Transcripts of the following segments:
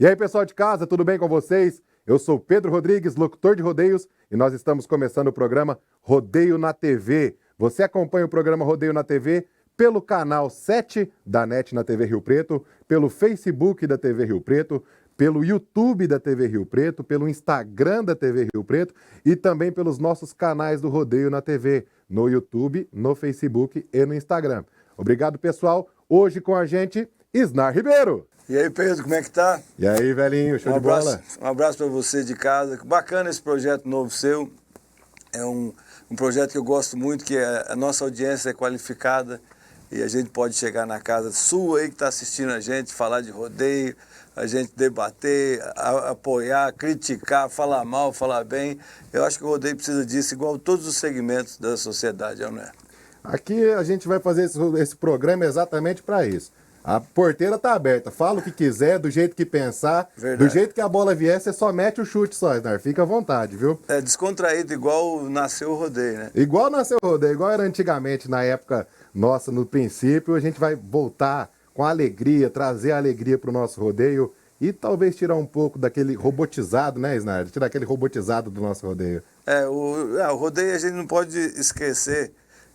E aí, pessoal de casa, tudo bem com vocês? Eu sou Pedro Rodrigues, locutor de rodeios, e nós estamos começando o programa Rodeio na TV. Você acompanha o programa Rodeio na TV pelo canal 7 da NET na TV Rio Preto, pelo Facebook da TV Rio Preto, pelo YouTube da TV Rio Preto, pelo Instagram da TV Rio Preto e também pelos nossos canais do Rodeio na TV, no YouTube, no Facebook e no Instagram. Obrigado, pessoal. Hoje com a gente, Isnar Ribeiro. E aí, Pedro, como é que tá? E aí, velhinho, show de bola? Um abraço para você de casa. Bacana esse projeto novo seu. É um projeto que eu gosto muito, que a nossa audiência é qualificada e a gente pode chegar na casa sua aí que está assistindo a gente, falar de rodeio, a gente debater, apoiar, criticar, falar mal, falar bem. Eu acho que o rodeio precisa disso, igual todos os segmentos da sociedade, não é? Aqui a gente vai fazer esse programa exatamente para isso. A porteira tá aberta, fala o que quiser, do jeito que pensar, Verdade. Do jeito que a bola vier, você só mete o chute só, Isnar, fica à vontade, viu? É descontraído, igual nasceu o rodeio, né? Igual nasceu o rodeio, igual era antigamente, na época nossa, no princípio, a gente vai voltar com alegria, trazer alegria pro nosso rodeio e talvez tirar um pouco daquele robotizado, né, Isnar? Tirar aquele robotizado do nosso rodeio. O rodeio a gente não pode esquecer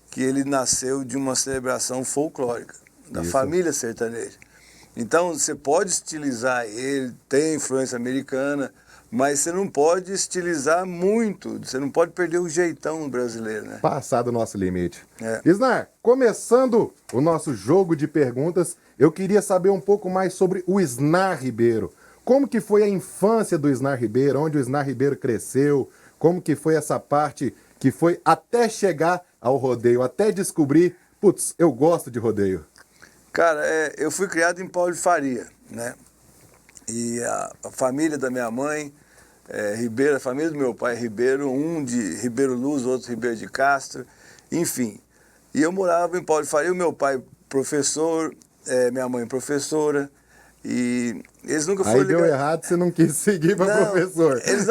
que ele nasceu de uma celebração folclórica, da Isso. família sertaneja. Então, você pode estilizar ele, tem influência americana, mas você não pode estilizar muito, você não pode perder o jeitão brasileiro, né? Passar do nosso limite. É. Isnar, começando o nosso jogo de perguntas, eu queria saber um pouco mais sobre o Isnar Ribeiro. Como que foi a infância do Isnar Ribeiro, onde o Isnar Ribeiro cresceu, como que foi essa parte que foi até chegar ao rodeio, até descobrir, putz, eu gosto de rodeio. Cara, eu fui criado em Paulo de Faria, né? E a família da minha mãe é Ribeiro, a família do meu pai é Ribeiro, um de Ribeiro Luz, outro Ribeiro de Castro, enfim. E eu morava em Paulo de Faria, o meu pai professor, minha mãe professora, e eles nunca foram Aí deu errado, você não quis seguir para professor. Eles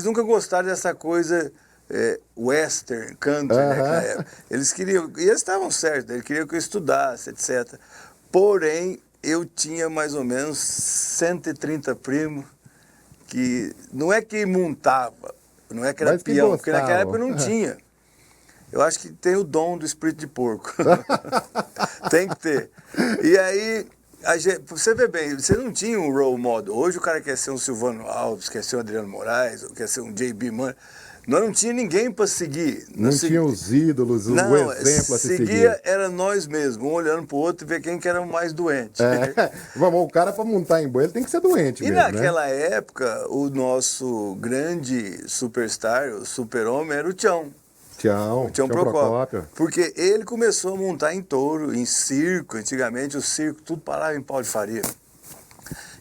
nunca gostaram dessa coisa western, country, né, que na época. Eles queriam, e eles estavam certos, eles queriam que eu estudasse, etc. Porém, eu tinha mais ou menos 130 primos, que não é que montava, não é que era peão, porque naquela época não tinha. Eu acho que tem o dom do espírito de porco. Tem que ter. E aí, você vê bem, você não tinha um role model. Hoje o cara quer ser um Silvano Alves, quer ser um Adriano Moraes, quer ser um J.B. Mann. Nós não tinha ninguém para seguir. Não tinha os ídolos, o exemplo a se seguir. Era nós mesmos, um olhando para o outro e ver quem que era o mais doente. O cara para montar em boi, ele tem que ser doente mesmo, naquela época, o nosso grande superstar, o super-homem, era o Tião. Tião Procópio. Porque ele começou a montar em touro, em circo. Antigamente o circo tudo parava em Paulo de Faria.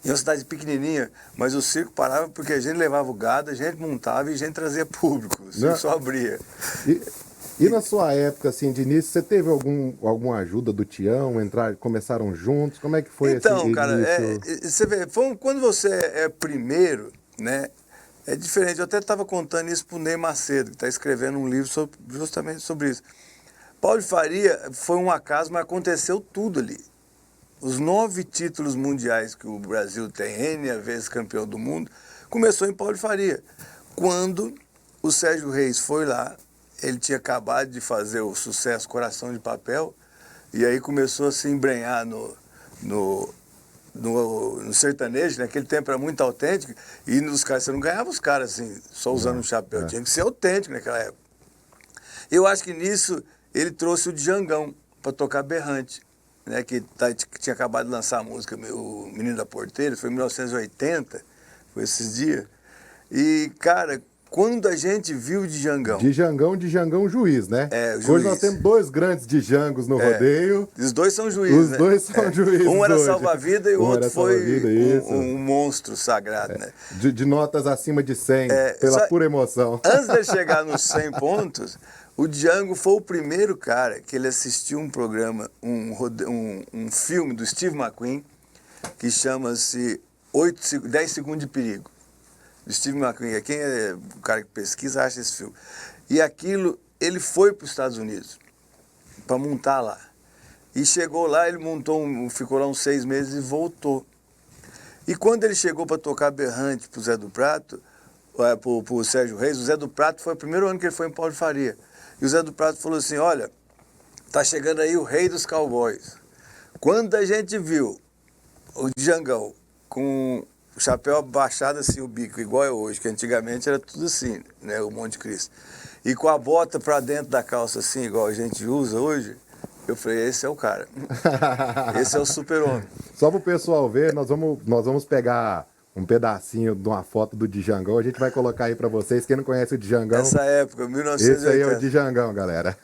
Em uma cidade pequenininha, mas o circo parava porque a gente levava o gado, a gente montava e a gente trazia público. O circo só abria. E na sua época, assim, de início, você teve alguma ajuda do Tião? Começaram juntos? Como é que foi esse início? Então, cara, você vê, quando você é primeiro, né? É diferente. Eu até estava contando isso para o Ney Macedo, que está escrevendo um livro justamente sobre isso. Paulo de Faria foi um acaso, mas aconteceu tudo ali. Os 9 títulos mundiais que o Brasil tem, N vezes campeão do mundo, começou em Paulo de Faria. Quando o Sérgio Reis foi lá, ele tinha acabado de fazer o sucesso Coração de Papel, e aí começou a se embrenhar no sertanejo, naquele tempo era muito autêntico, e nos caras, você não ganhava os caras assim, só usando um chapéu, tinha que ser autêntico naquela época. Eu acho que nisso ele trouxe o Djangão para tocar berrante, né, que tinha acabado de lançar a música, o Menino da Porteira, foi em 1980, foi esses dias. E, cara, quando a gente viu o Djangão... Djangão juiz, né? Juiz. Hoje nós temos 2 grandes Djangos no rodeio. Os 2 são juízes, Os 2 são juízes. Um era hoje. salva-vida e o outro foi um monstro sagrado, né? De notas acima de 100, pela pura emoção. Antes de chegar nos 100 pontos, o Django foi o primeiro cara que ele assistiu um programa, um filme do Steve McQueen, que chama-se 10 Segundos de Perigo. Do Steve McQueen, quem é o cara que pesquisa acha esse filme. E aquilo, ele foi para os Estados Unidos para montar lá. E chegou lá, ele ficou lá uns 6 meses e voltou. E quando ele chegou para tocar berrante pro Zé do Prato, pro Sérgio Reis, o Zé do Prato foi o primeiro ano que ele foi em Paulo de Faria. E o Zé do Prato falou assim, olha, tá chegando aí o rei dos cowboys. Quando a gente viu o Djangão com o chapéu abaixado assim, o bico, igual é hoje, que antigamente era tudo assim, né, o Monte Cristo. E com a bota para dentro da calça assim, igual a gente usa hoje, eu falei, esse é o cara. Esse é o super-homem. Só pro pessoal ver, nós vamos pegar um pedacinho de uma foto do Djangão, a gente vai colocar aí pra vocês. Quem não conhece o Djangão... Nessa época, 1980. Esse aí é o Djangão, galera.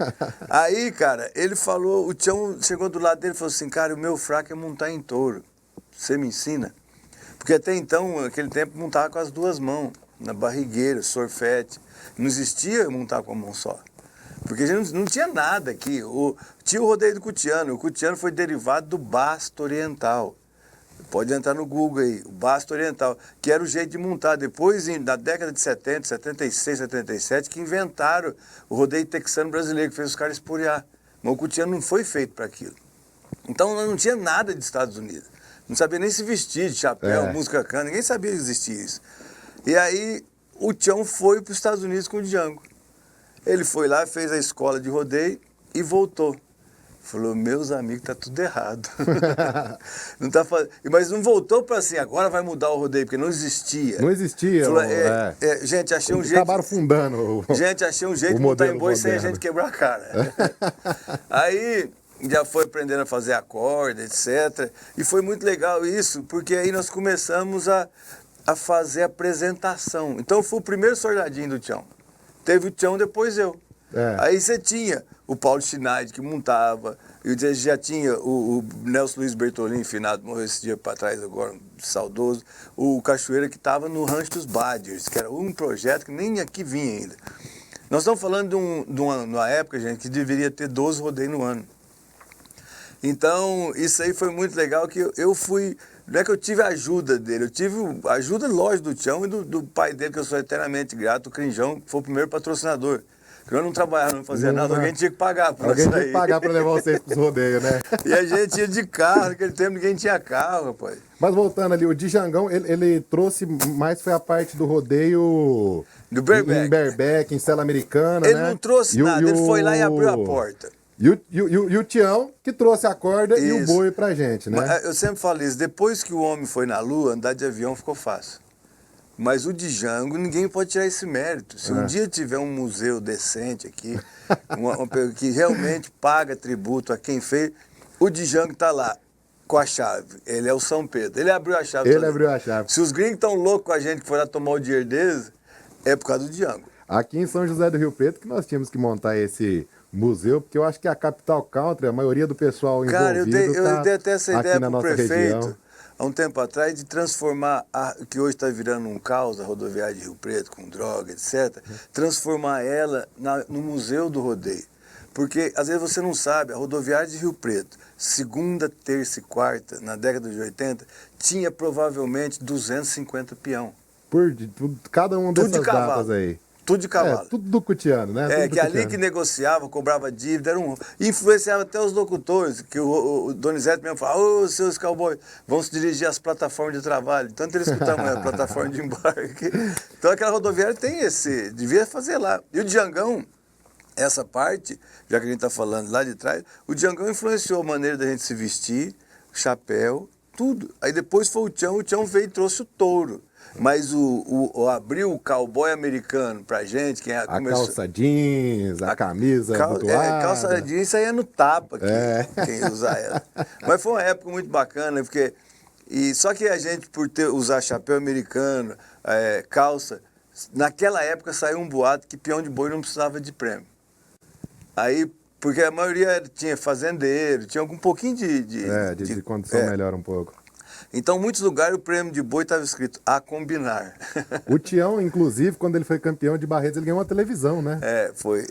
Aí, cara, ele falou, o Tião chegou do lado dele e falou assim, cara, o meu fraco é montar em touro. Você me ensina? Porque até então, naquele tempo, montava com as duas mãos, na barrigueira, sorfete. Não existia montar com a mão só. Porque a gente não tinha nada aqui. Tinha o rodeio do Cutiano. O Cutiano foi derivado do basto oriental. Pode entrar no Google aí, o basto oriental, que era o jeito de montar. Depois, na década de 70, 76, 77, que inventaram o rodeio texano brasileiro, que fez os caras esporear. Mas o Cutiano não foi feito para aquilo. Então, não tinha nada de Estados Unidos. Não sabia nem se vestir de chapéu, música cana, ninguém sabia que existia isso. E aí, o Tião foi para os Estados Unidos com o Django. Ele foi lá, fez a escola de rodeio e voltou. Falou, meus amigos, tá tudo errado. Não tá faz... Mas não voltou para assim, agora vai mudar o rodeio, porque não existia. Não existia. Falou, gente, achei um jeito... Acabaram fundando Gente, achei um jeito de montar em boi sem a gente quebrar a cara. Aí já foi aprendendo a fazer a corda, etc. E foi muito legal isso, porque aí nós começamos a fazer a apresentação. Então eu fui o primeiro soldadinho do Tião. Teve o Tião, depois eu. Aí você tinha o Paulo Schneid, que montava, e já tinha o Nelson Luiz Bertolini, finado, morreu esse dia para trás agora, saudoso, o Cachoeira, que estava no Rancho dos Badgers, que era um projeto que nem aqui vinha ainda. Nós estamos falando de uma época, gente, que deveria ter 12 rodeios no ano. Então, isso aí foi muito legal, que eu fui... Não é que eu tive a ajuda dele, eu tive a ajuda, lógico, do Tião e do pai dele, que eu sou eternamente grato, o Crinjão, que foi o primeiro patrocinador. Porque eu não trabalhava, não fazia nada, alguém tinha que pagar por isso aí. Alguém tinha que pagar para levar vocês para os rodeios, né? E a gente ia de carro, naquele tempo ninguém tinha carro, rapaz. Mas voltando ali, o Djangão, ele trouxe mais, foi a parte do rodeio... Do Bareback. Em Bareback, em Sela Americana, ele não trouxe nada, ele foi lá e abriu a porta. E o Tião, que trouxe a corda e o boi pra gente, né? Mas eu sempre falo isso, depois que o homem foi na Lua, andar de avião ficou fácil. Mas o Django, ninguém pode tirar esse mérito. Se um dia tiver um museu decente aqui, que realmente paga tributo a quem fez, o Django está lá com a chave. Ele é o São Pedro. Ele abriu a chave. Ele abriu a chave. Se os gringos estão loucos com a gente que foi lá tomar o dinheiro deles, é por causa do Django. Aqui em São José do Rio Preto que nós tínhamos que montar esse museu, porque eu acho que a Capital Country, a maioria do pessoal envolvido Cara, eu dei até essa ideia para o prefeito, região. há um tempo atrás, de transformar, que hoje está virando um caos, a rodoviária de Rio Preto, com droga, etc., transformar ela no Museu do Rodeio. Porque, às vezes, você não sabe, a rodoviária de Rio Preto, segunda, terça e quarta, na década de 80, tinha provavelmente 250 peão. Cada um dessas datas aí. Tudo de cavalo. Tudo do Cutiano, né? Que ali que negociava, cobrava dívida, influenciava até os locutores, que o Donizete mesmo falava, ô, seus cowboys, vão se dirigir às plataformas de trabalho. Tanto eles escutavam a plataforma de embarque. Então aquela rodoviária tem devia fazer lá. E o Djangão, essa parte, já que a gente está falando lá de trás, o Djangão influenciou a maneira da gente se vestir, chapéu, tudo. Aí depois foi o Tião veio e trouxe o touro. Mas abriu o cowboy americano pra gente, quem calça jeans, a camisa abotoada. Calça jeans, isso aí é no tapa, quem usa ela. Mas foi uma época muito bacana, porque... só que a gente, por usar chapéu americano, calça, naquela época saiu um boato que peão de boi não precisava de prêmio. Aí, porque a maioria tinha fazendeiro, tinha algum pouquinho de condição melhor um pouco. Então, em muitos lugares, o prêmio de boi estava escrito a combinar. O Tião, inclusive, quando ele foi campeão de Barretos, ele ganhou uma televisão, né? Foi.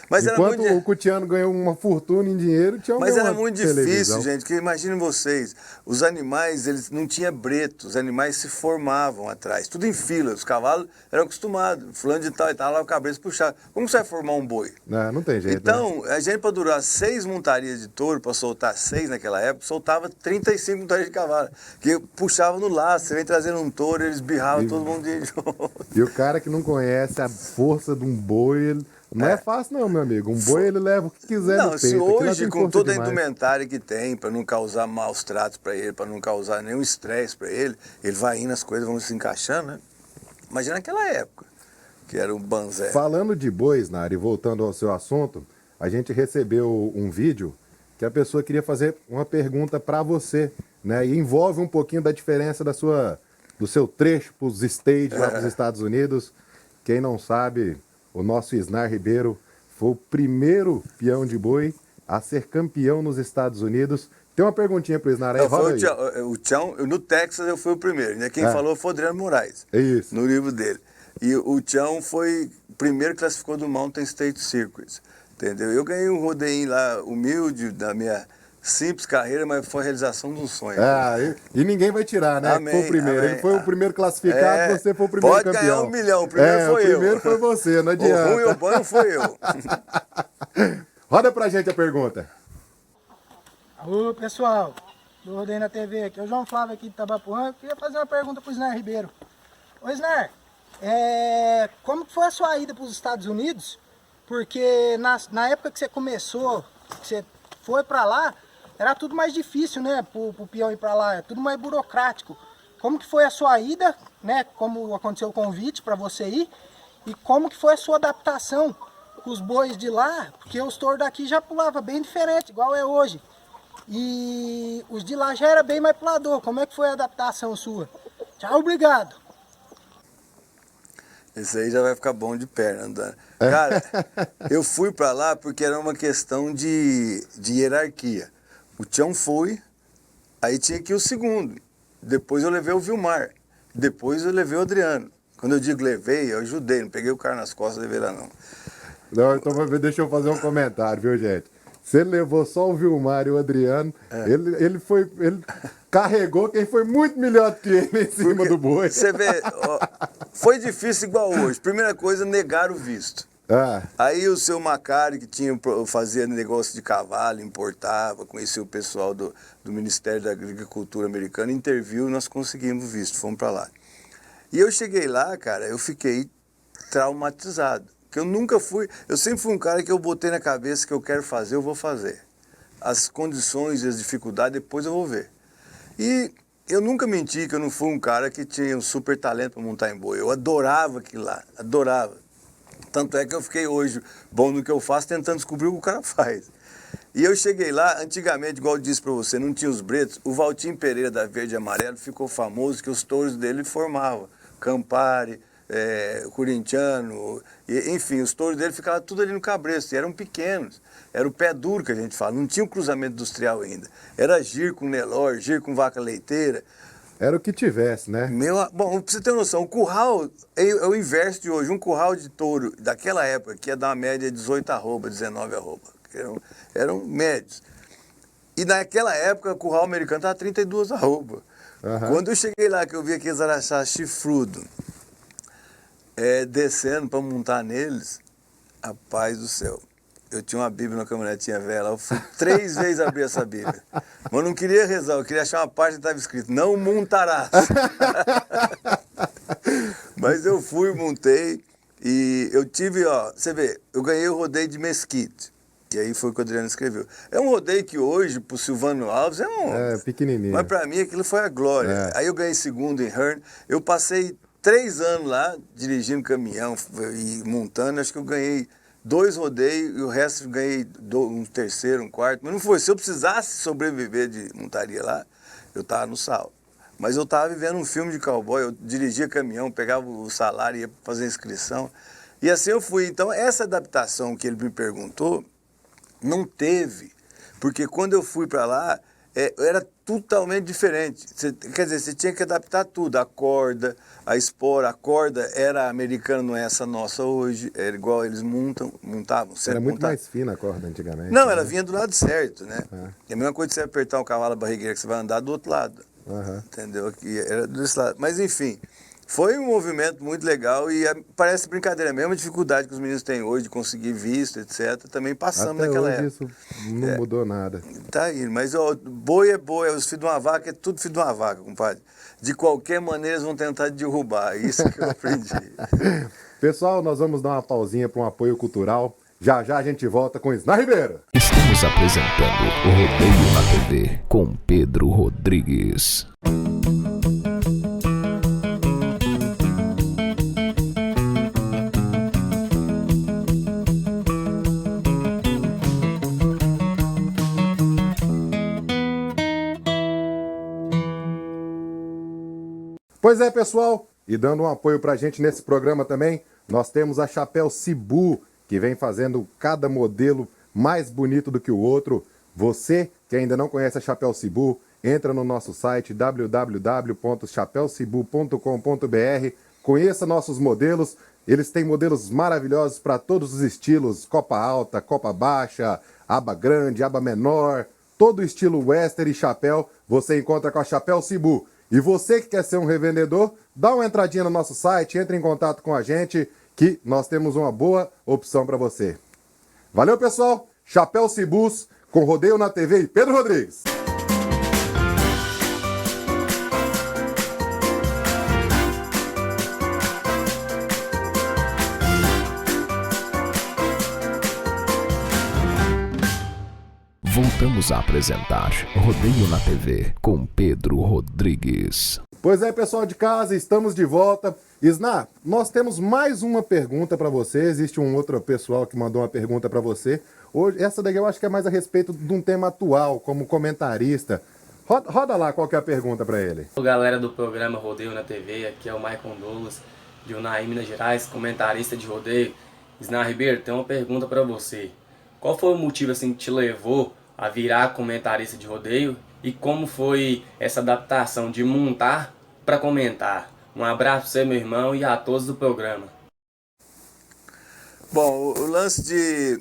Mas era enquanto muito... o Cutiano ganhou uma fortuna em dinheiro, o Tião Mas ganhou era uma muito televisão. difícil, gente, porque imaginem vocês, os animais, eles não tinham breto, os animais se formavam atrás, tudo em fila, os cavalos eram acostumados, fulano de tal e tal, lá o cabresto puxava. Como você vai formar um boi? Não tem jeito, Então, né? a gente para durar 6 montarias de touro, para soltar 6 naquela época, soltava 35 montarias de cavalo, que puxava no laço, você vem trazendo um touro, eles birravam todo mundo de junto. E o cara que não conhece a força de um boi, não é fácil não, meu amigo. Um boi, ele leva o que quiser no Não, peito. se Aquilo hoje, tem com força toda a demais. indumentária que tem, para não causar maus tratos para ele, para não causar nenhum estresse para ele vai indo, as coisas vão se encaixando, né? Imagina aquela época, que era um banzé. Falando de bois, Nari, voltando ao seu assunto, a gente recebeu um vídeo que a pessoa queria fazer uma pergunta para você, né? E envolve um pouquinho da diferença do seu trecho para os stages lá para os Estados Unidos. Quem não sabe, o nosso Isnar Ribeiro foi o primeiro peão de boi a ser campeão nos Estados Unidos. Tem uma perguntinha para o Isnar aí, Não, roda foi aí. o Tião, no Texas eu fui o primeiro, né? Quem falou foi o Adriano Moraes, É isso. no livro dele. E o Tião foi o primeiro que classificou do Mountain State Circuit, entendeu? Eu ganhei um rodeio lá humilde da minha simples carreira, mas foi a realização de um sonho. E ninguém vai tirar, né? Amém, Foi o primeiro. amém. Ele foi o primeiro classificado, você foi o primeiro pode campeão. ganhar 1 milhão, o primeiro foi eu. O primeiro foi você, não adianta. O ruim e o bom não foi eu. Roda pra gente a pergunta. Alô, pessoal, do Rodeio na TV, aqui é o João Flávio aqui de Tabapuã. Eu queria fazer uma pergunta para o Isnar Ribeiro. Ô Isnar, como que foi a sua ida para os Estados Unidos? Porque na época que você começou, que você foi para lá, era tudo mais difícil, né, pro peão ir para lá, é tudo mais burocrático. Como que foi a sua ida, né, como aconteceu o convite para você ir, e como que foi a sua adaptação com os bois de lá, porque os touros daqui já pulavam bem diferente, igual é hoje. E os de lá já era bem mais pulador. Como é que foi a adaptação sua? Tchau, obrigado. Esse aí já vai ficar bom de perna andando. Cara, eu fui pra lá porque era uma questão de hierarquia. O Tião foi, aí tinha que ir o segundo. Depois eu levei o Vilmar. Depois eu levei o Adriano. Quando eu digo levei, eu ajudei, não peguei o cara nas costas e levei lá não. Não, então deixa eu fazer um comentário, viu, gente? Se ele levou só o Vilmar e o Adriano, ele carregou quem foi muito melhor do que ele em cima do boi. Você vê, foi difícil igual hoje. Primeira coisa, negar o visto. Aí o seu Macari, que fazia negócio de cavalo, importava, conhecia o pessoal do Ministério da Agricultura americano, interviu e nós conseguimos visto, fomos para lá. E eu cheguei lá, cara, eu fiquei traumatizado. Que eu nunca fui, eu sempre fui um cara que eu botei na cabeça que eu quero fazer, eu vou fazer. As condições e as dificuldades, depois eu vou ver. E eu nunca menti que eu não fui um cara que tinha um super talento para montar em boi. Eu adorava aquilo lá, adorava. Tanto é que eu fiquei hoje bom no que eu faço, tentando descobrir o que o cara faz. E eu cheguei lá, antigamente, igual eu disse para você, não tinha os bretos. O Valtinho Pereira da Verde e Amarelo ficou famoso que os touros dele formavam. Campari, corintiano, enfim, os touros dele ficavam tudo ali no cabresto, e eram pequenos, era o pé duro que a gente fala, não tinha o cruzamento industrial ainda, era gir com Nelore, gir com vaca leiteira. Era o que tivesse, né? Bom, pra você ter noção, o curral é o inverso de hoje, um curral de touro daquela época, que ia dar uma média de 18 arroba, 19 arroba, eram médios. E naquela época o curral americano estava 32 arroba. Quando eu cheguei lá, que eu vi aqueles araçás chifrudos, descendo para montar neles, rapaz do céu, eu tinha uma Bíblia na caminhonetinha velha, eu fui 3 vezes abrir essa Bíblia, mas eu não queria rezar, eu queria achar uma parte que estava escrito, não montarás. Mas eu fui, montei, e eu tive, você vê, eu ganhei o rodeio de Mesquite. E aí foi o que o Adriano escreveu. É um rodeio que hoje, pro Silvano Alves, é pequenininho. Mas para mim aquilo foi a glória. Aí eu ganhei segundo em Hearn. Eu passei 3 anos lá, dirigindo caminhão e montando. Acho que eu ganhei 2 rodeios e o resto eu ganhei um terceiro, um quarto. Mas não foi. Se eu precisasse sobreviver de montaria lá, eu tava no sal. Mas eu tava vivendo um filme de cowboy. Eu dirigia caminhão, pegava o salário, ia fazer inscrição. E assim eu fui. Então essa adaptação que ele me perguntou, não teve, porque quando eu fui para lá, era totalmente diferente. Quer dizer, você tinha que adaptar tudo, a corda, a espora. A corda era americana, não é essa nossa hoje, era igual eles montavam. Era muito montavam. mais fina a corda antigamente. Não, né? ela vinha do lado certo, né? É a mesma coisa de você apertar um cavalo a barrigueira que você vai andar do outro lado. Entendeu? Aqui era desse lado. Mas enfim, foi um movimento muito legal e parece brincadeira, a mesma dificuldade que os meninos têm hoje de conseguir visto, etc. Também passamos Até naquela hoje época. isso não mudou nada. Tá aí, mas ó, boi é boi, os filhos de uma vaca é tudo filho de uma vaca, compadre. De qualquer maneira eles vão tentar derrubar, isso que eu aprendi. Pessoal, nós vamos dar uma pausinha para um apoio cultural. Já já a gente volta com Isnar Ribeiro. Estamos apresentando o Rodeio na TV com Pedro Rodrigues. Pois é, pessoal, e dando um apoio pra gente nesse programa também, nós temos a Chapéu Cibu, que vem fazendo cada modelo mais bonito do que o outro. Você que ainda não conhece a Chapéu Cibu, entra no nosso site www.chapeucibu.com.br, conheça nossos modelos. Eles têm modelos maravilhosos para todos os estilos, copa alta, copa baixa, aba grande, aba menor, todo o estilo western e chapéu, você encontra com a Chapéu Cibu. E você que quer ser um revendedor, dá uma entradinha no nosso site, entre em contato com a gente, que nós temos uma boa opção para você. Valeu, pessoal! Chapéu Cibus, com Rodeio na TV e Pedro Rodrigues. Voltamos a apresentar Rodeio na TV com Pedro Rodrigues. Pois é, pessoal de casa, estamos de volta. Isnar, nós temos mais uma pergunta para você. Existe um outro pessoal que mandou uma pergunta para você. Hoje, essa daqui eu acho que é mais a respeito de um tema atual, como comentarista. Roda lá qual que é a pergunta para ele. Olá, galera do programa Rodeio na TV, aqui é o Maicon Douglas, de Unai, Minas Gerais, comentarista de rodeio. Isnar Ribeiro, tem uma pergunta para você. Qual foi o motivo assim, que te levou a virar comentarista de rodeio e como foi essa adaptação de montar para comentar? Um abraço para você, meu irmão, e a todos do programa. Bom, o lance de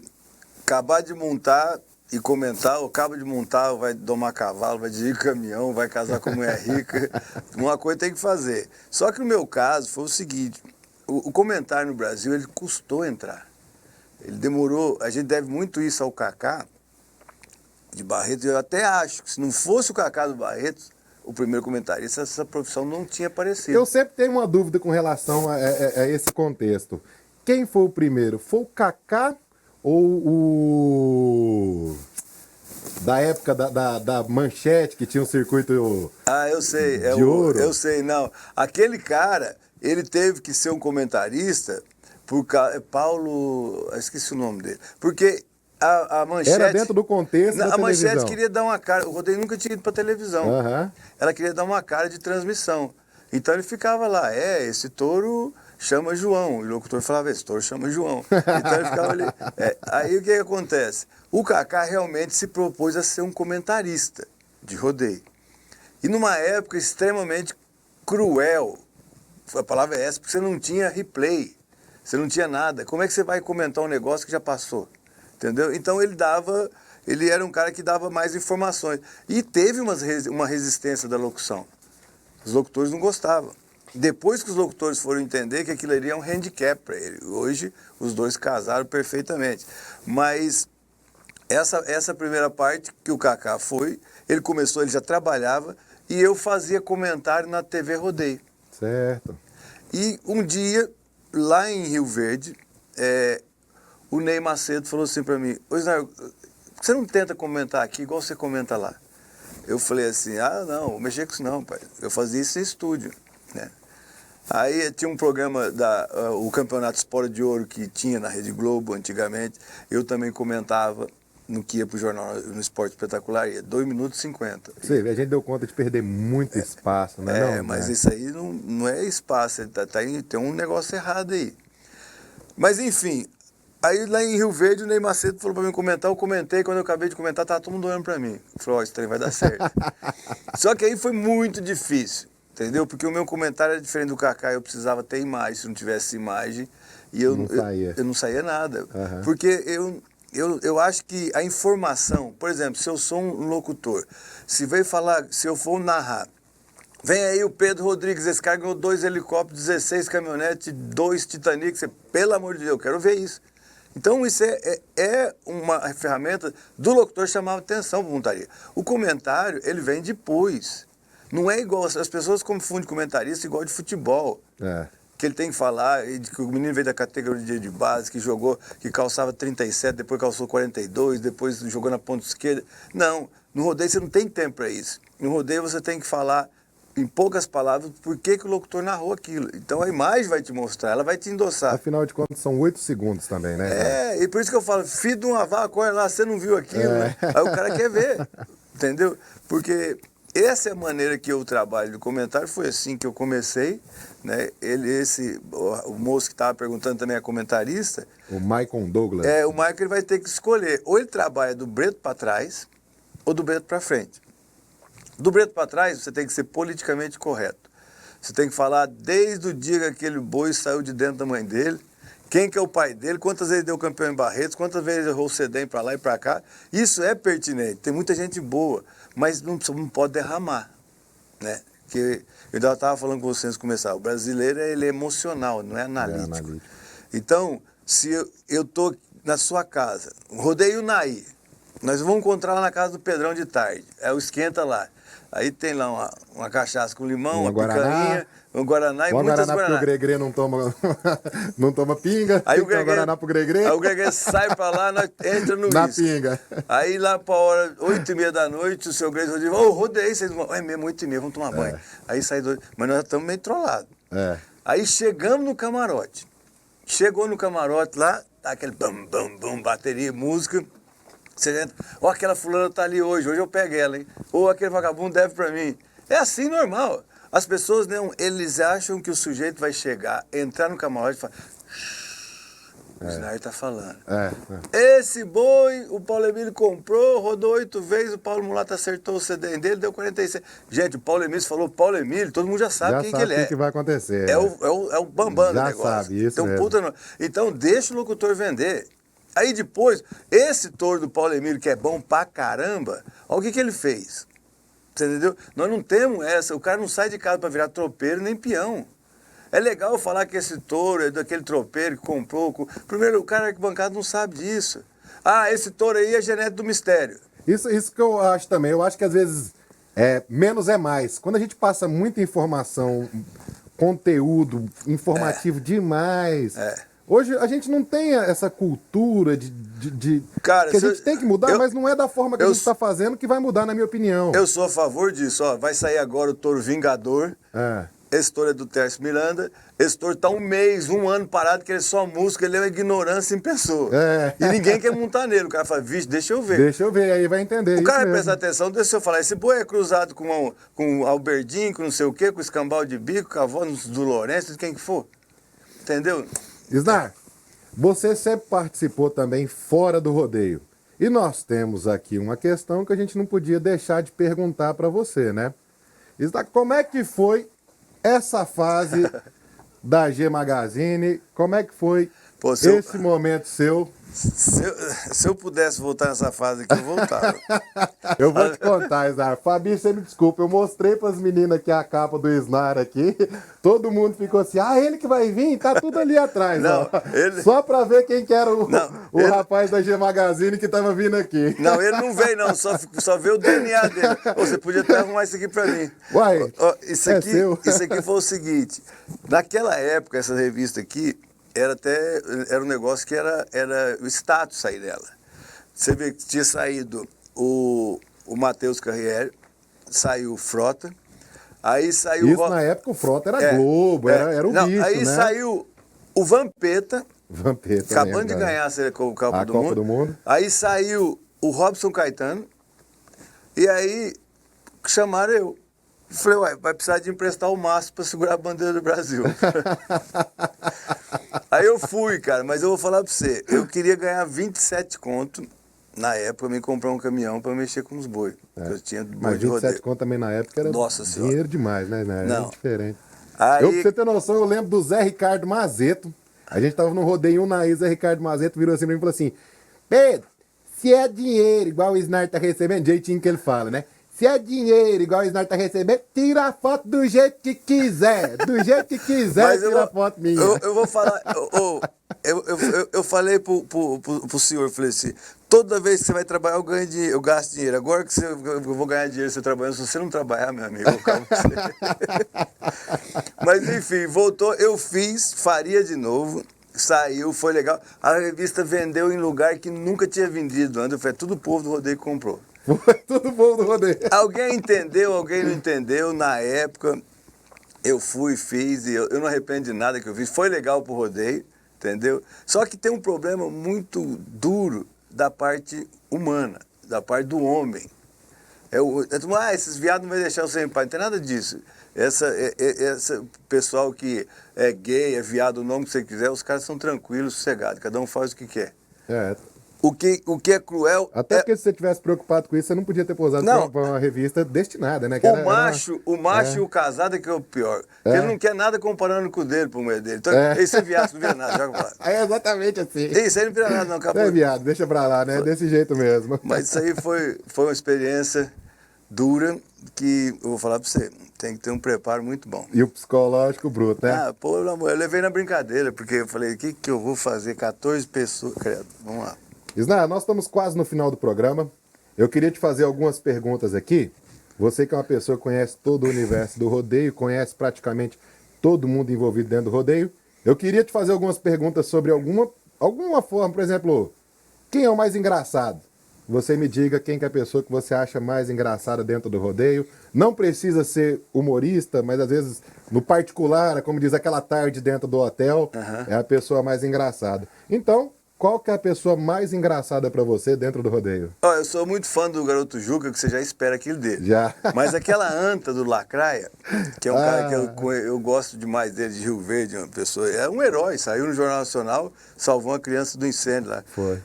acabar de montar e comentar, ou acaba de montar, vai domar cavalo, vai dirigir caminhão, vai casar com mulher rica, uma coisa tem que fazer. Só que no meu caso foi o seguinte, o comentário no Brasil, ele custou entrar. Ele demorou, a gente deve muito isso ao Cacá de Barretos. Eu até acho que se não fosse o Cacá do Barretos, o primeiro comentarista, essa profissão não tinha aparecido. Eu sempre tenho uma dúvida com relação a esse contexto. Quem foi o primeiro? Foi o Cacá ou o... da época da Manchete, que tinha um circuito eu sei. de ouro? Eu sei, não. Aquele cara, ele teve que ser um comentarista por causa... Paulo... Eu esqueci o nome dele. Porque a Manchete... Era dentro do contexto da a televisão. Manchete queria dar uma cara... O rodeio nunca tinha ido para televisão. Ela queria dar uma cara de transmissão. Então ele ficava lá, esse touro chama João. O locutor falava, esse touro chama João. Então ele ficava ali. Aí o que acontece? O Cacá realmente se propôs a ser um comentarista de rodeio. E numa época extremamente cruel, a palavra é essa, porque você não tinha replay, você não tinha nada. Como é que você vai comentar um negócio que já passou? Entendeu? Então ele era um cara que dava mais informações. E teve uma resistência da locução. Os locutores não gostavam. Depois que os locutores foram entender que aquilo ali é um handicap para ele. Hoje os dois casaram perfeitamente. Mas essa primeira parte que o Cacá foi, ele começou, ele já trabalhava e eu fazia comentário na TV Rodeio. Certo. E um dia, lá em Rio Verde, o Ney Macedo falou assim para mim, Isnar, você não tenta comentar aqui igual você comenta lá? Eu falei assim, não, vou mexer com isso não, pai. Eu fazia isso em estúdio, né? Aí tinha um programa, o Campeonato Espora de Ouro, que tinha na Rede Globo antigamente. Eu também comentava no que ia pro jornal, no Esporte Espetacular, ia 2 minutos e 50. Você vê, a gente deu conta de perder muito espaço, né? Mas isso aí não é espaço, tem um negócio errado aí. Mas enfim, Aí lá em Rio Verde, o Ney Macedo falou pra mim comentar, eu comentei, quando eu acabei de comentar, tava todo mundo olhando pra mim. Falou, ó, esse trem vai dar certo. Só que aí foi muito difícil, entendeu? Porque o meu comentário era diferente do Kaká, eu precisava ter imagem, se não tivesse imagem, e eu não saía nada. Uhum. Porque eu acho que a informação, por exemplo, se eu sou um locutor, se eu for narrar, vem aí o Pedro Rodrigues, esse cara ganhou 2 helicópteros, 16 caminhonetes, 2 Titanic, pelo amor de Deus, eu quero ver isso. Então isso é uma ferramenta do locutor chamar atenção para a montaria. O comentário, ele vem depois. Não é igual, as pessoas confundem comentarista igual de futebol. Que ele tem que falar, que o menino veio da categoria de base, que jogou, que calçava 37, depois calçou 42, depois jogou na ponta esquerda. Não, no rodeio você não tem tempo para isso. No rodeio você tem que falar em poucas palavras, por que o locutor narrou aquilo. Então a imagem vai te mostrar, ela vai te endossar. Afinal de contas, são 8 segundos também, né? E por isso que eu falo, filho de uma vaca, olha lá, você não viu aquilo, né? Aí o cara quer ver, entendeu? Porque essa é a maneira que eu trabalho no comentário, foi assim que eu comecei, né? O moço que estava perguntando também é comentarista. O Michael Douglas. O Michael ele vai ter que escolher, ou ele trabalha do Breto para trás, ou do Breto para frente. Do Breto para trás, você tem que ser politicamente correto. Você tem que falar desde o dia que aquele boi saiu de dentro da mãe dele, quem que é o pai dele, quantas vezes deu campeão em Barretos, quantas vezes errou o Cedem para lá e para cá. Isso é pertinente, tem muita gente boa, mas não pode derramar, né? Que eu já estava falando com vocês começar, o brasileiro ele é emocional, não é analítico. Então, se eu estou na sua casa, rodeio o Naí, nós vamos encontrar lá na casa do Pedrão de tarde, o esquenta lá. Aí tem lá uma cachaça com limão, uma picanha, um guaraná e muitas guaraná. Porque o Gregre não toma pinga, aí tem que guaraná pro Gregre. Aí o Gregre sai pra lá, entra no na uísque. Pinga. Aí lá pra hora, 8h30 da noite, o seu Gregre diz, rodei, vocês vão... É mesmo, 8h30, vamos tomar banho. Aí sai mas nós estamos meio trollados. Aí chegamos no camarote. Chegou no camarote lá, tá aquele bum, bum, bum, bateria, música... Você entra, aquela fulana tá ali hoje eu pego ela, hein? Ou aquele vagabundo deve pra mim. É assim, normal. As pessoas, eles acham que o sujeito vai chegar, entrar no camarote e falar... O Snyder tá falando. Esse boi, o Paulo Emílio comprou, rodou 8 vezes, o Paulo Mulato acertou o CDM dele, deu 46. Gente, o Paulo Emílio falou Paulo Emílio, todo mundo já sabe quem que ele é. Que vai acontecer. É o bambam do negócio. Já sabe, isso mesmo. Então, deixa o locutor vender. Aí depois, esse touro do Paulo Emílio, que é bom pra caramba, olha o que ele fez. Você entendeu? Nós não temos essa, o cara não sai de casa para virar tropeiro nem peão. É legal falar que esse touro é daquele tropeiro que comprou. Primeiro, o cara arquibancado não sabe disso. Esse touro aí é genético do mistério. Isso que eu acho também. Eu acho que às vezes menos é mais. Quando a gente passa muita informação, conteúdo informativo demais... Hoje a gente não tem essa cultura Cara, que a gente tem que mudar, mas não é da forma que a gente está fazendo que vai mudar, na minha opinião. Eu sou a favor disso. Vai sair agora o touro Vingador. Esse touro é do Tércio Miranda. Esse touro está 1 mês, 1 ano parado, que ele é só música, ele é uma ignorância em pessoa. E ninguém quer montar nele. O cara fala, vixe, deixa eu ver. Deixa eu ver, aí vai entender. O cara presta atenção, deixa eu falar. Esse boi é cruzado com Alberdinho, com não sei o quê, com escambau de bico, com a voz do Lourenço, de quem que for. Entendeu? Isnar, você sempre participou também fora do rodeio. E nós temos aqui uma questão que a gente não podia deixar de perguntar para você, né? Isnar, como é que foi essa fase da G Magazine? Como é que foi esse momento seu? Se eu pudesse voltar nessa fase aqui, eu voltava. Eu vou te contar, Isnar. Fabi, você me desculpa, eu mostrei para as meninas aqui a capa do Isnar aqui. Todo mundo ficou assim, ele que vai vir, tá tudo ali atrás. Não, só para ver quem que era o rapaz da G Magazine que tava vindo aqui. Não, ele não veio não, só veio o DNA dele. Você podia até arrumar isso aqui para mim. Uai, isso aqui foi o seguinte, naquela época, essa revista aqui, era um negócio que era o status sair dela. Você vê que tinha saído o Matheus Carriere, saiu o Frota, aí saiu... Isso na época o Frota era Globo, era o bicho, aí né? Saiu o Vampeta, acabando mesmo, de ganhar a Copa do Mundo. Aí saiu o Robson Caetano, e aí chamaram eu. Falei, vai precisar de emprestar o Márcio para segurar a bandeira do Brasil. Aí eu fui, cara, mas eu vou falar pra você, eu queria ganhar 27 conto na época, me comprar um caminhão pra mexer com os boi. Eu tinha boi Mas de 27 rodeio. conto também na época era Nossa Senhora. dinheiro demais, né? Era Não. diferente. Aí, Eu, pra você ter noção, eu lembro do Zé Ricardo Mazeto. A gente tava no rodeio Unaí, Zé Ricardo Mazeto virou assim pra mim e falou assim: Pedro, se é dinheiro igual o Snar tá recebendo, jeitinho que ele fala, né? Se é dinheiro igual o Snar tá recebendo, tira a foto do jeito que quiser. Do jeito que quiser, mas tira a foto minha. eu vou falar, eu falei pro senhor, eu falei assim, toda vez que você vai trabalhar eu ganho dinheiro, eu gasto dinheiro. Agora que eu vou ganhar dinheiro você trabalhando, se você não trabalhar, meu amigo, eu acabo com você. Mas enfim, voltou, eu fiz, faria de novo, saiu, foi legal. A revista vendeu em lugar que nunca tinha vendido antes, foi tudo o povo do rodeio que comprou. Foi tudo bom do rodeio. Alguém entendeu, alguém não entendeu, na época eu fui, fiz, e eu não arrependo de nada que eu fiz, foi legal pro rodeio, entendeu? Só que tem um problema muito duro da parte humana, da parte do homem. Esses viados não vão deixar eu sem pai, não tem nada disso. Esse pessoal que é gay, é viado, o nome que você quiser, os caras são tranquilos, sossegados, cada um faz o que quer. É. O que é cruel... Até porque se você tivesse preocupado com isso, você não podia ter posado Não. pra uma revista destinada, né? O macho e o casado é que é o pior. Ele não quer nada comparando com o dele, pro mulher dele. Então, esse viado não vira nada, joga pra lá. É exatamente assim. Isso aí não vira nada, não, acabou. É, viado, deixa pra lá, né? Desse jeito mesmo. Mas isso aí foi uma experiência dura que, eu vou falar pra você, tem que ter um preparo muito bom. E o psicológico bruto, né? Ah, pô, amor, eu levei na brincadeira, porque eu falei, o que eu vou fazer? 14 pessoas, credo, vamos lá. Isna, nós estamos quase no final do programa. Eu queria te fazer algumas perguntas aqui. Você que é uma pessoa que conhece todo o universo do rodeio, conhece praticamente todo mundo envolvido dentro do rodeio. Eu queria te fazer algumas perguntas sobre alguma forma, por exemplo, quem é o mais engraçado? Você me diga quem que é a pessoa que você acha mais engraçada dentro do rodeio. Não precisa ser humorista, mas às vezes no particular, como diz, aquela tarde dentro do hotel, é a pessoa mais engraçada. Então, qual que é a pessoa mais engraçada pra você dentro do rodeio? Ó, eu sou muito fã do Garoto Juca, que você já espera aquilo dele. Já. Mas aquela anta do Lacraia, que é um cara que eu gosto demais dele, de Rio Verde, uma pessoa, é um herói, saiu no Jornal Nacional, salvou uma criança do incêndio lá. Foi.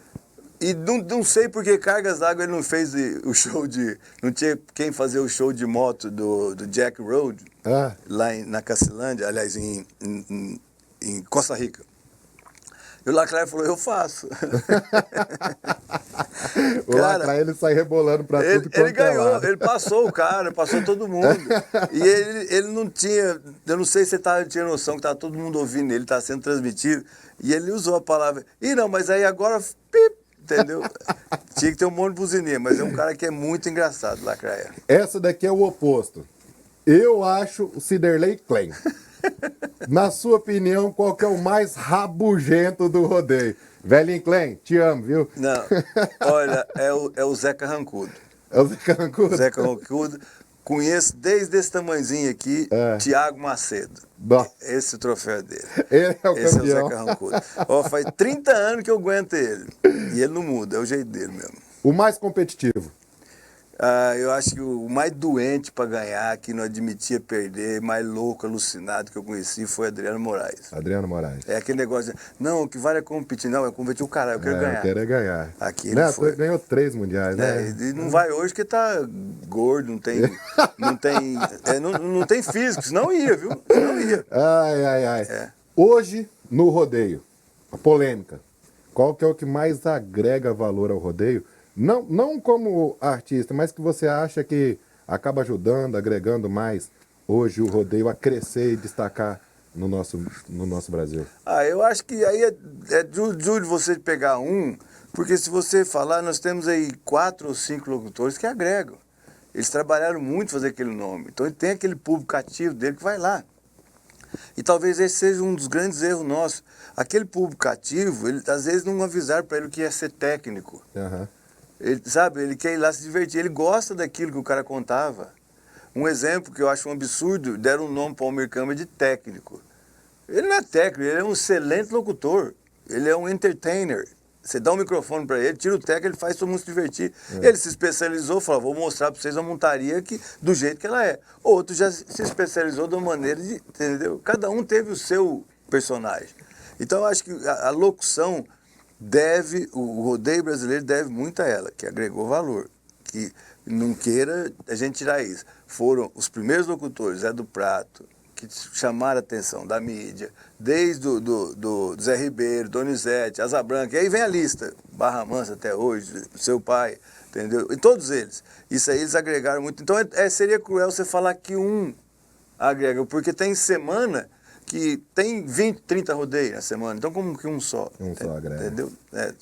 E não sei por que cargas d'água ele não fez o show de... Não tinha quem fazer o show de moto do Jack Road, lá na Cacilândia, aliás, em Costa Rica. E o Lacraia falou, eu faço. O Lacraia, ele sai rebolando pra tudo quanto Ele ganhou, é lado. ele passou o cara, passou todo mundo. E ele não tinha, eu não sei se ele tinha noção que estava todo mundo ouvindo ele, estava sendo transmitido. E ele usou a palavra, não, mas aí agora, pip, entendeu? Tinha que ter um monte de buzininha, mas é um cara que é muito engraçado, Lacraia. Essa daqui é o oposto. Eu acho o Ciderley Klein. Na sua opinião, qual que é o mais rabugento do rodeio? Velhinho Klein, te amo, viu? Não, olha, é o Zé Carrancudo. É o Zé Carrancudo? Zé Carrancudo. Conheço desde esse tamanhozinho aqui, Tiago Macedo. Nossa. Esse é o troféu dele. Ele é o Esse campeão. é o Zé Carrancudo. Ó, faz 30 anos que eu aguento ele. E ele não muda, é o jeito dele mesmo. O mais competitivo? Eu acho que o mais doente para ganhar, que não admitia perder, mais louco, alucinado que eu conheci foi Adriano Moraes. Adriano Moraes. É aquele negócio, não, o que vale é competir. Não, é competir o caralho, eu quero ganhar. Eu quero é ganhar. Aqui Né? ele foi. Ganhou 3 mundiais, né? E não vai hoje porque tá gordo, não tem físico, senão ia, viu? Senão ia. Ai. Hoje, no rodeio, a polêmica. Qual que é o que mais agrega valor ao rodeio? Não como artista, mas que você acha que acaba ajudando, agregando mais hoje o rodeio a crescer e destacar no nosso Brasil? Eu acho que aí é duro você pegar porque se você falar, nós temos aí 4 ou 5 locutores que agregam. Eles trabalharam muito fazer aquele nome. Então ele tem aquele público cativo dele que vai lá. E talvez esse seja um dos grandes erros nossos. Aquele público cativo, ele, às vezes não avisaram para ele o que ia ser técnico. Ele, sabe, ele quer ir lá se divertir, ele gosta daquilo que o cara contava. Um exemplo que eu acho um absurdo, deram um nome para o Almir Câmara de técnico. Ele não é técnico, ele é um excelente locutor, ele é um entertainer. Você dá um microfone para ele, tira o técnico, ele faz todo mundo se divertir. Ele se especializou, falou, vou mostrar para vocês a montaria do jeito que ela é. Outro já se especializou de uma maneira de, entendeu? Cada um teve o seu personagem. Então eu acho que a locução deve, o rodeio brasileiro deve muito a ela, que agregou valor, que não queira a gente tirar isso. Foram os primeiros locutores, Zé do Prato, que chamaram a atenção da mídia, desde do Zé Ribeiro, Donizete, Asa Branca, e aí vem a lista, Barra Mansa até hoje, seu pai, entendeu? E todos eles. Isso aí eles agregaram muito. Então seria cruel você falar que um agrega, porque tem semana que tem 20, 30 rodeios na semana, então como que um só? Um só agrega. Entendeu?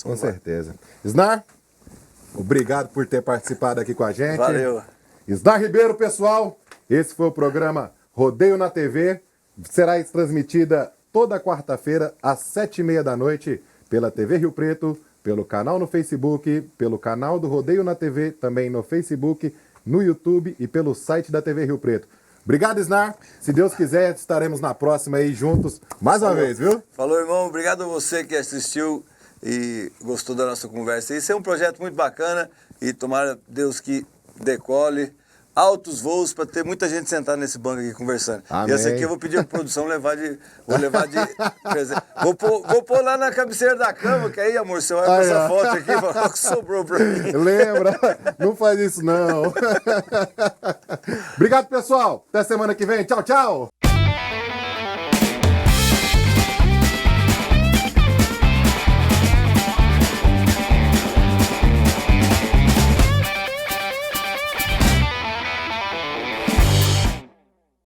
Com certeza. Snar, obrigado por ter participado aqui com a gente. Valeu. Snar Ribeiro, pessoal, esse foi o programa Rodeio na TV. Será transmitida toda quarta-feira às 7h30 da noite pela TV Rio Preto, pelo canal no Facebook, pelo canal do Rodeio na TV, também no Facebook, no YouTube e pelo site da TV Rio Preto. Obrigado, Snar. Se Deus quiser, estaremos na próxima aí juntos mais uma vez, viu? Falou, irmão. Obrigado a você que assistiu e gostou da nossa conversa. Isso é um projeto muito bacana e tomara Deus que decole altos voos para ter muita gente sentada nesse banco aqui conversando. Amém. E essa aqui eu vou pedir a produção levar de presente. Vou pôr lá na cabeceira da cama, que aí, amor, você olha pra essa foto aqui e fala o que sobrou pra mim. Lembra? Não faz isso, não. Obrigado, pessoal. Até semana que vem. Tchau, tchau.